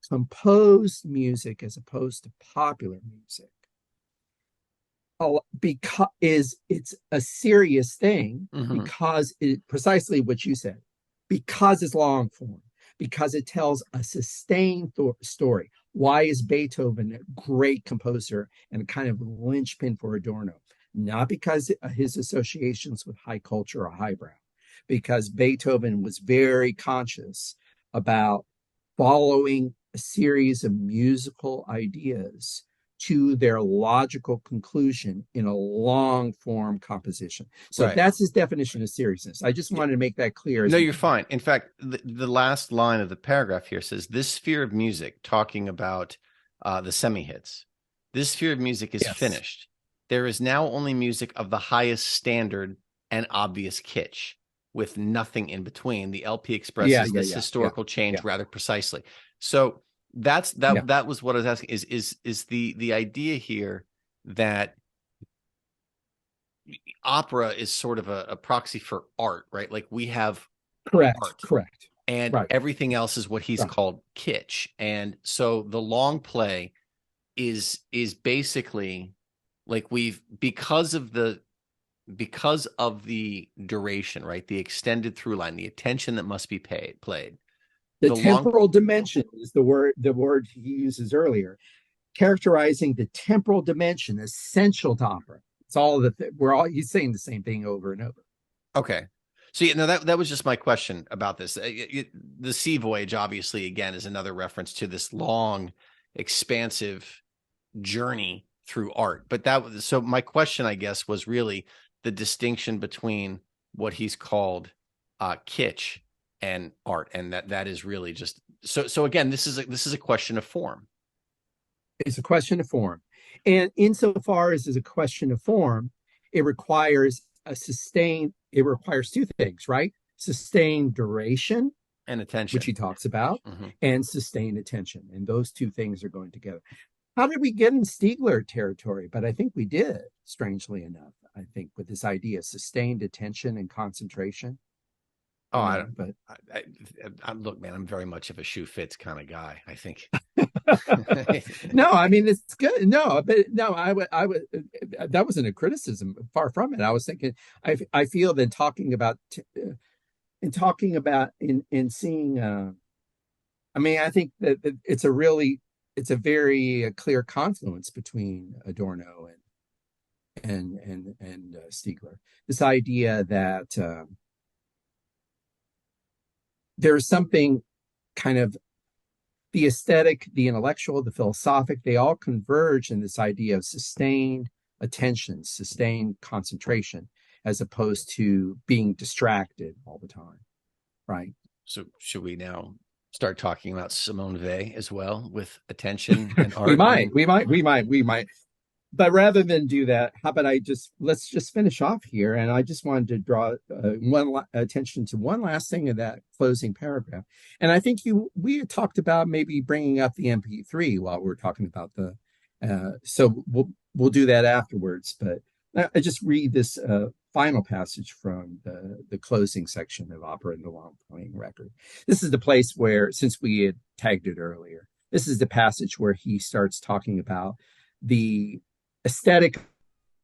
Speaker 3: composed music as opposed to popular music because is it's a serious thing
Speaker 1: Hmm.
Speaker 3: because it precisely what you said, because it's long form, because it tells a sustained story. Why is Beethoven a great composer and kind of linchpin for Adorno? Not because of his associations with high culture or highbrow, because Beethoven was very conscious about following a series of musical ideas to their logical conclusion in a long form composition. So
Speaker 1: Right.
Speaker 3: that's his definition of seriousness. I just wanted to make that clear
Speaker 1: No,
Speaker 3: as we
Speaker 1: you're
Speaker 3: go on.
Speaker 1: fine. In fact, the last line of the paragraph here says this sphere of music, talking about the semi hits, this sphere of music is
Speaker 3: Yes.
Speaker 1: finished. There is now only music of the highest standard and obvious kitsch, with nothing in between. The LP
Speaker 3: Yeah,
Speaker 1: expresses
Speaker 3: yeah,
Speaker 1: this
Speaker 3: yeah, yeah,
Speaker 1: historical change
Speaker 3: yeah,
Speaker 1: rather precisely. So
Speaker 3: yeah.
Speaker 1: that was what I was asking. Is the idea here that opera is sort of a proxy for art, right? Like we have
Speaker 3: Correct,
Speaker 1: art
Speaker 3: correct.
Speaker 1: and
Speaker 3: Right,
Speaker 1: everything else is what he's
Speaker 3: right.
Speaker 1: called kitsch. And so the long play is basically like we've because of the duration, right? The extended through line, the attention that must be played.
Speaker 3: The
Speaker 1: The long
Speaker 3: temporal dimension is the word he uses earlier, characterizing the temporal dimension essential to opera. It's all we're all he's saying the same thing over and over.
Speaker 1: Okay. So yeah, no, that was just my question about this. The sea voyage, obviously, again, is another reference to this long, expansive journey through art. But that was so my question, I guess, was really the distinction between what he's called kitsch and art, and that is really just so. So again, this is a question of form.
Speaker 3: It's a question of form. And insofar as it's a question of form, it requires two things, right? Sustained duration,
Speaker 1: And
Speaker 3: which
Speaker 1: attention.
Speaker 3: he talks about,
Speaker 1: Hmm.
Speaker 3: and sustained attention. And those two things are going together. How did we get in Stiegler territory? But I think we did, strangely enough. I think with this idea of sustained attention and concentration,
Speaker 1: Oh,
Speaker 3: you know, but
Speaker 1: look, man, I'm very much of a shoe fits kind of guy. I think.
Speaker 3: no, I mean it's good. No, but no, I would. That wasn't a criticism. Far from it. I was thinking. I feel that talking about in seeing. I mean, I think that it's a very clear confluence between Adorno and Stiegler. This idea that there's something kind of the aesthetic, the intellectual, the philosophic, they all converge in this idea of sustained attention, sustained concentration, as opposed to being distracted all the time, right?
Speaker 1: So should we now start talking about Simone Weil as well with attention and
Speaker 3: we
Speaker 1: art? I
Speaker 3: might,
Speaker 1: mean,
Speaker 3: we might, we might, we might. But rather than do that, how about let's just finish off here. And I just wanted to draw attention to one last thing in that closing paragraph. And I think we had talked about maybe bringing up the MP3 while we are talking about so we'll do that afterwards. But I just read this final passage from the closing section of Opera in the Long Playing Record. This is the place where, since we had tagged it earlier, this is the passage where he starts talking about the aesthetic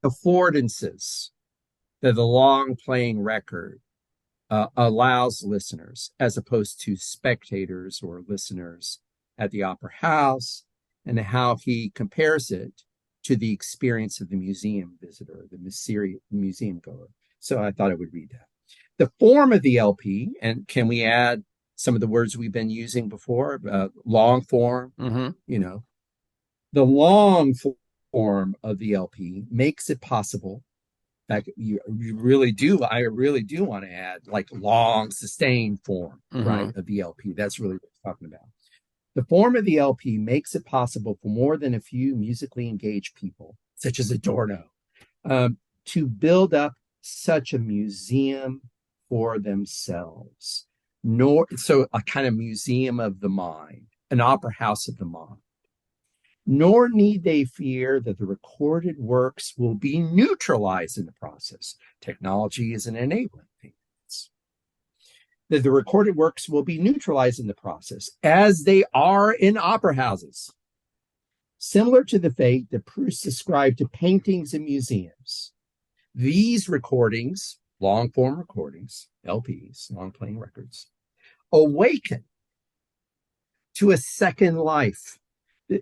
Speaker 3: affordances that the long playing record allows listeners as opposed to spectators or listeners at the opera house, and how he compares it to the experience of the museum visitor, the museum goer. So I thought I would read that. The form of the LP, and can we add some of the words we've been using before? Long form, you know, the long form of the LP makes it possible. In fact, you really do. I really do want to add like long sustained form, right, of the LP. That's really what we're talking about. The form of the LP makes it possible for more than a few musically engaged people, such as Adorno, to build up such a museum for themselves. So a kind of museum of the mind, an opera house of the mind. Nor need they fear that the recorded works will be neutralized in the process. Technology is an enabling thing. That the recorded works will be neutralized in the process, as they are in opera houses. Similar to the fate that Proust ascribed to paintings in museums. These recordings, long form recordings, LPs, long playing records, awaken to a second life.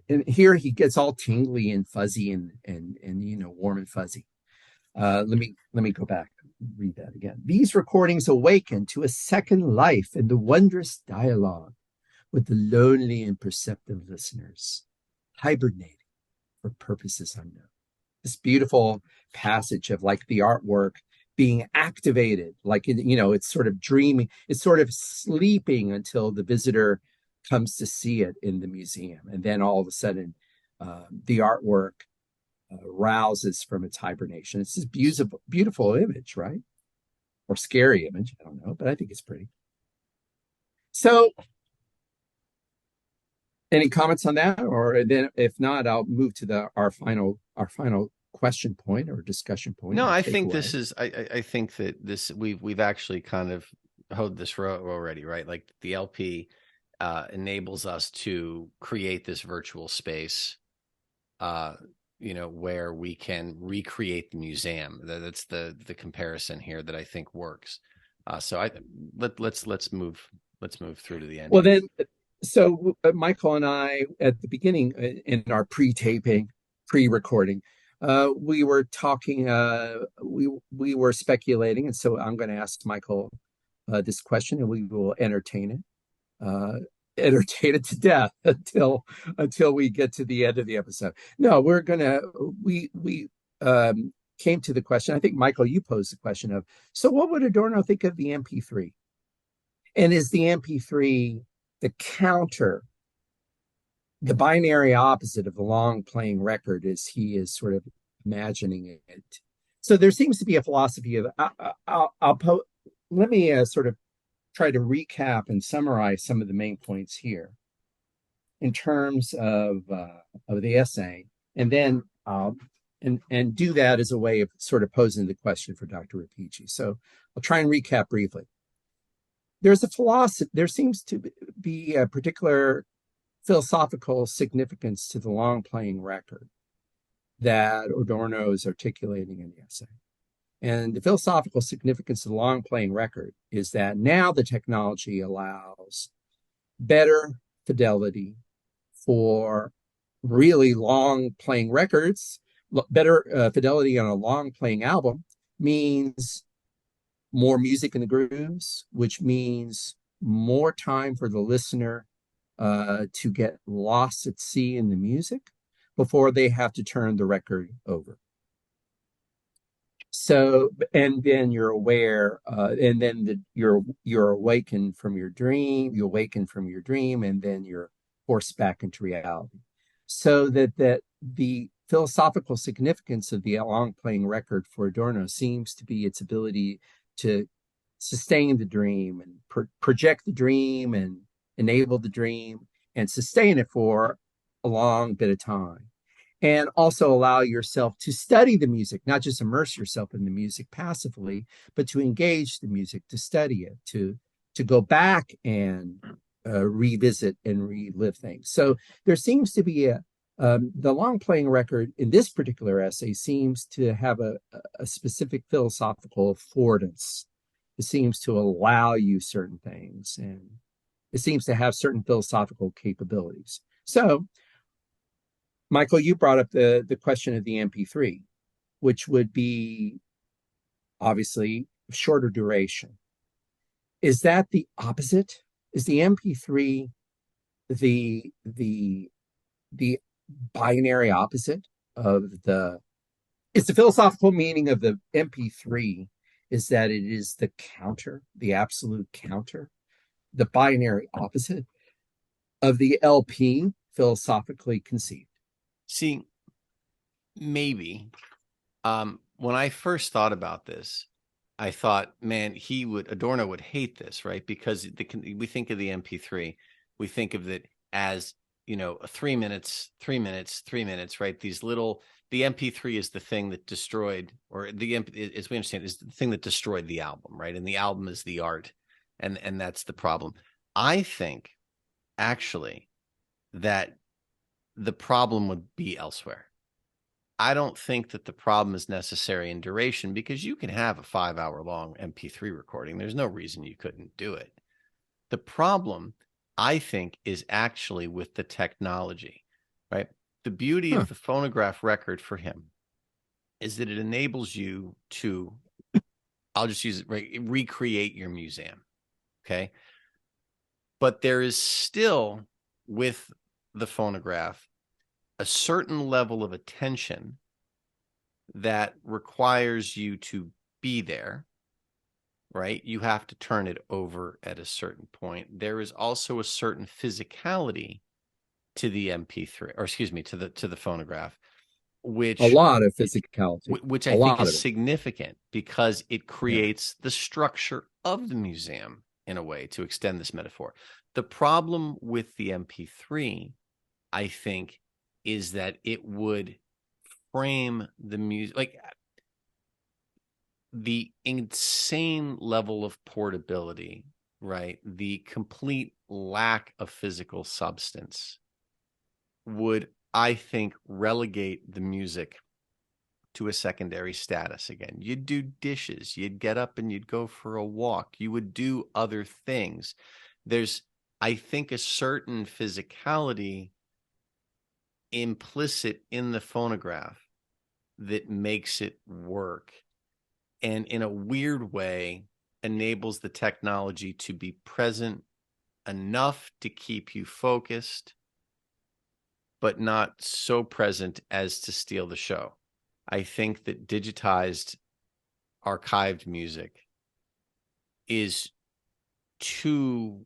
Speaker 3: And here he gets all tingly and fuzzy and warm and fuzzy. Let me go back and read that again. These recordings awaken to a second life in the wondrous dialogue with the lonely and perceptive listeners, hibernating for purposes unknown. This beautiful passage of like the artwork being activated, like it's sort of dreaming, it's sort of sleeping until the visitor comes to see it in the museum, and then all of a sudden, the artwork rouses from its hibernation. It's this beautiful image, right? Or scary image. I don't know, but I think it's pretty. So, any comments on that? Or then, if not, I'll move to our final question point or discussion point.
Speaker 1: No, I think this is. I think that this we've actually kind of hoed this row already, right? Like the LP enables us to create this virtual space. Where we can recreate the museum. That's the comparison here that I think works. So let's move through to the end.
Speaker 3: Well, then, so Michael and I at the beginning in our pre-recording, we were talking. We were speculating, and so I'm going to ask Michael this question, and we will entertain it to death until we get to the end of the episode. No, we came to the question. I think Michael, you posed the question of, so what would Adorno think of the MP3? And is the MP3 the counter, the binary opposite of the long playing record as he is sort of imagining it? So there seems to be a philosophy of, let me sort of try to recap and summarize some of the main points here in terms of the essay, and then and do that as a way of sort of posing the question for Dr. Rapici. So I'll try and recap briefly. There seems to be a particular philosophical significance to the long playing record that Adorno is articulating in the essay. And the philosophical significance of the long playing record is that now the technology allows better fidelity for really long playing records. Better fidelity on a long playing album means more music in the grooves, which means more time for the listener to get lost at sea in the music before they have to turn the record over. So, and then you're aware, and then you're awakened from your dream. You awaken from your dream, and then you're forced back into reality. So that the philosophical significance of the long playing record for Adorno seems to be its ability to sustain the dream and project the dream and enable the dream and sustain it for a long bit of time. And also allow yourself to study the music, not just immerse yourself in the music passively, but to engage the music, to study it, to go back and revisit and relive things. So there seems to be the long playing record in this particular essay seems to have a specific philosophical affordance. It seems to allow you certain things, and it seems to have certain philosophical capabilities. So Michael, you brought up the question of the MP3, which would be obviously shorter duration. Is that the opposite? Is the MP3 the the binary opposite of the it's the philosophical meaning of the MP3 is that it is the counter, the absolute counter, the binary opposite of the LP philosophically conceived.
Speaker 1: See, maybe. When I first thought about this, I thought, man, Adorno would hate this, right? Because we think of the MP3, we think of it as, 3 minutes, 3 minutes, 3 minutes, right? The MP3 is the thing that destroyed, or as we understand, is the thing that destroyed the album, right? And the album is the art, and that's the problem. I think actually that the problem would be elsewhere. I don't think that the problem is necessary in duration, because you can have a 5-hour long MP3 recording. There's no reason you couldn't do it. The problem, I think, is actually with the technology, right? The beauty of the phonograph record for him is that it enables you to, I'll just use it, right, recreate your museum. Okay. But there is still, with the phonograph, a certain level of attention that requires you to be there, right? You have to turn it over at a certain point. There is also a certain physicality to the MP3, or excuse me, to the phonograph,
Speaker 3: A lot of physicality,
Speaker 1: which
Speaker 3: a
Speaker 1: I think
Speaker 3: lot
Speaker 1: is
Speaker 3: of it.
Speaker 1: significant, because it creates the structure of the museum in a way, to extend this metaphor. The problem with the MP3, I think, is that it would frame the music, like the insane level of portability, right? The complete lack of physical substance would, I think, relegate the music to a secondary status again. You'd do dishes, you'd get up and you'd go for a walk, you would do other things. There's, I think, a certain physicality implicit in the phonograph that makes it work, and in a weird way enables the technology to be present enough to keep you focused, but not so present as to steal the show. I think that digitized, archived music is too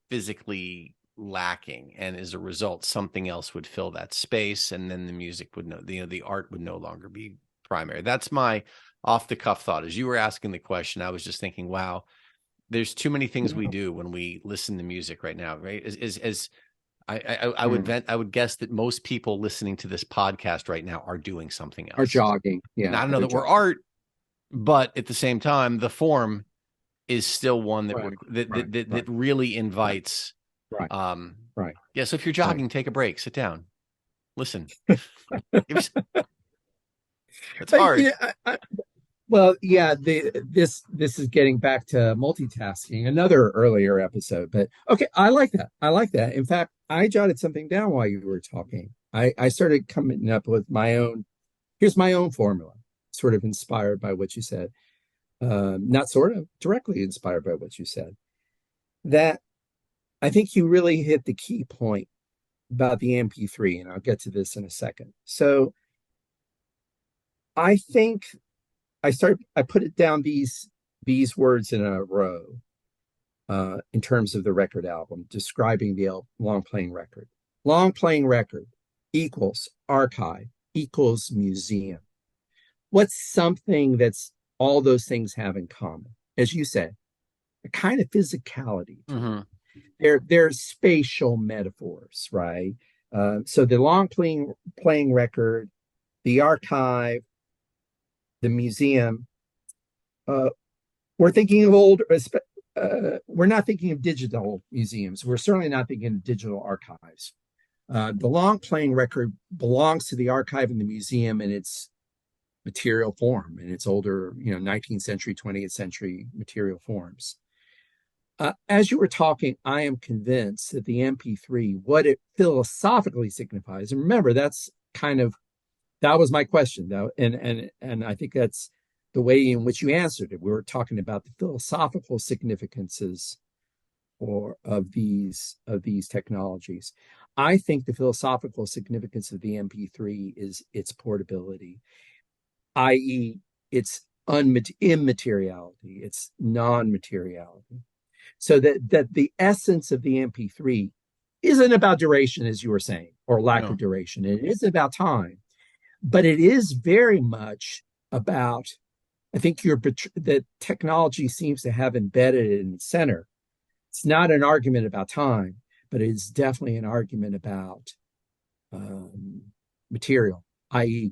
Speaker 1: physically lacking, and as a result, something else would fill that space, and then the music would the art would no longer be primary. That's my off the cuff thought. As you were asking the question, I was just thinking, wow, there's too many things we do when we listen to music right now, right? As I would guess that most people listening to this podcast right now are doing something else.
Speaker 3: Are jogging. Yeah.
Speaker 1: Now, I don't know that we're art, but at the same time, the form is still one that really invites.
Speaker 3: Right.
Speaker 1: Yeah. So if you're jogging, take a break, sit down, listen. It's hard.
Speaker 3: Well, yeah, this is getting back to multitasking, another earlier episode, but okay, I like that. I like that. In fact, I jotted something down while you were talking. I started coming up with here's my own formula, sort of inspired by what you said. Not sort of, directly inspired by what you said. That I think you really hit the key point about the MP3, and I'll get to this in a second. So I think I put it down these words in a row in terms of the record album, describing the long playing record. Long playing record equals archive equals museum. What's something that's all those things have in common? As you said, a kind of physicality.
Speaker 1: Mm-hmm.
Speaker 3: They're spatial metaphors, right? So the long playing record, the archive, the museum. We're thinking of we're not thinking of digital museums. We're certainly not thinking of digital archives. The long playing record belongs to the archive and the museum in its material form, in its older, 19th century, 20th century material forms. As you were talking, I am convinced that the MP3, what it philosophically signifies, and remember, that was my question, though, and I think that's the way in which you answered it. We were talking about the philosophical significances of these technologies. I think the philosophical significance of the MP3 is its portability, i.e., its immateriality, its non-materiality. So that the essence of the MP3 isn't about duration, as you were saying, or lack of duration. It is about time, but it is very much about, I think that technology seems to have embedded it in the center. It's not an argument about time, but it is definitely an argument about material, i.e.,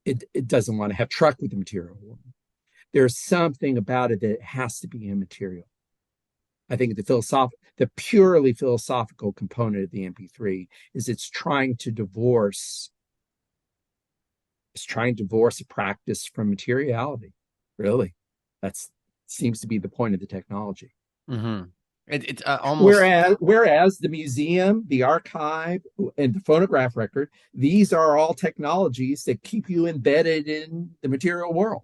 Speaker 3: it doesn't want to have truck with the material world. There's something about it that has to be immaterial. I think the purely philosophical component of the MP3 is it's trying to divorce a practice from materiality. Really, that seems to be the point of the technology.
Speaker 1: Mm-hmm. It's almost
Speaker 3: whereas the museum, the archive, and the phonograph record, these are all technologies that keep you embedded in the material world.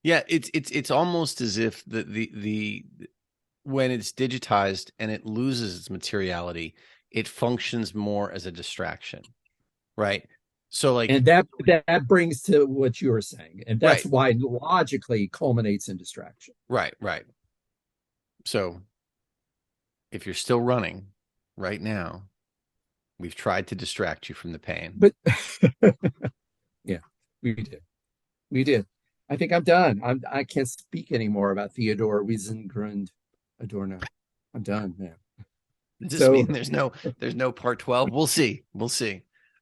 Speaker 1: Yeah, it's almost as if the when it's digitized and it loses its materiality, it functions more as a distraction, right? So like,
Speaker 3: and that brings to what you were saying, and that's
Speaker 1: right.
Speaker 3: why logically culminates in distraction.
Speaker 1: Right. So if you're still running right now, we've tried to distract you from the pain.
Speaker 3: But yeah, we did. I think I'm done. I can't speak anymore about Theodor Wiesengrund Adorno. I'm done, man.
Speaker 1: Does this mean there's no part 12? We'll see.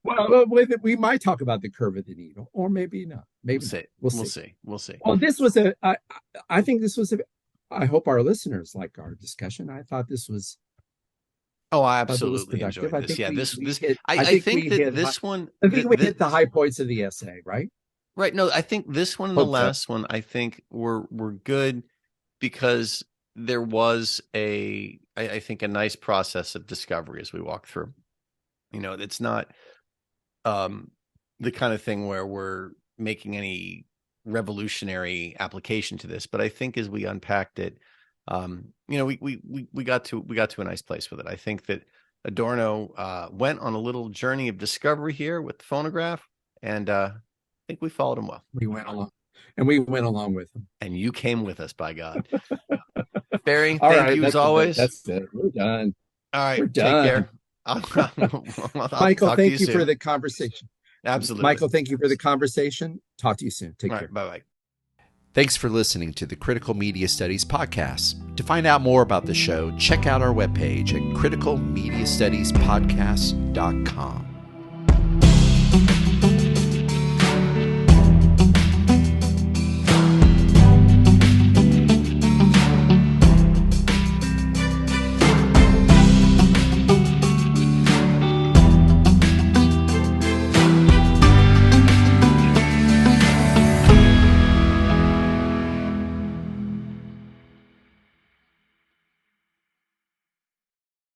Speaker 3: Well, we might talk about the curve of the needle, or maybe not. Maybe
Speaker 1: we'll see.
Speaker 3: Well, I think this was I hope our listeners like our discussion. I thought this was.
Speaker 1: Oh, I absolutely enjoyed this. I think we hit the
Speaker 3: high points of the essay, right?
Speaker 1: Right. No, I think this one and the last one, I think were good because there was I think a nice process of discovery as we walk through. It's not the kind of thing where we're making any revolutionary application to this, but I think as we unpacked it, we got to a nice place with it. I think that Adorno went on a little journey of discovery here with the phonograph, and I think we followed him well.
Speaker 3: We went along with him,
Speaker 1: and you came with us, by God. Barry, thank you as always.
Speaker 3: That's it. We're done.
Speaker 1: All right,
Speaker 3: we're done.
Speaker 1: Take care.
Speaker 3: Michael, thank you for the conversation.
Speaker 1: Absolutely.
Speaker 3: Michael, thank you for the conversation. Talk to you soon. Take care.
Speaker 1: Bye-bye.
Speaker 2: Thanks for listening to the Critical Media Studies podcast. To find out more about the show, check out our webpage at criticalmediastudiespodcast.com.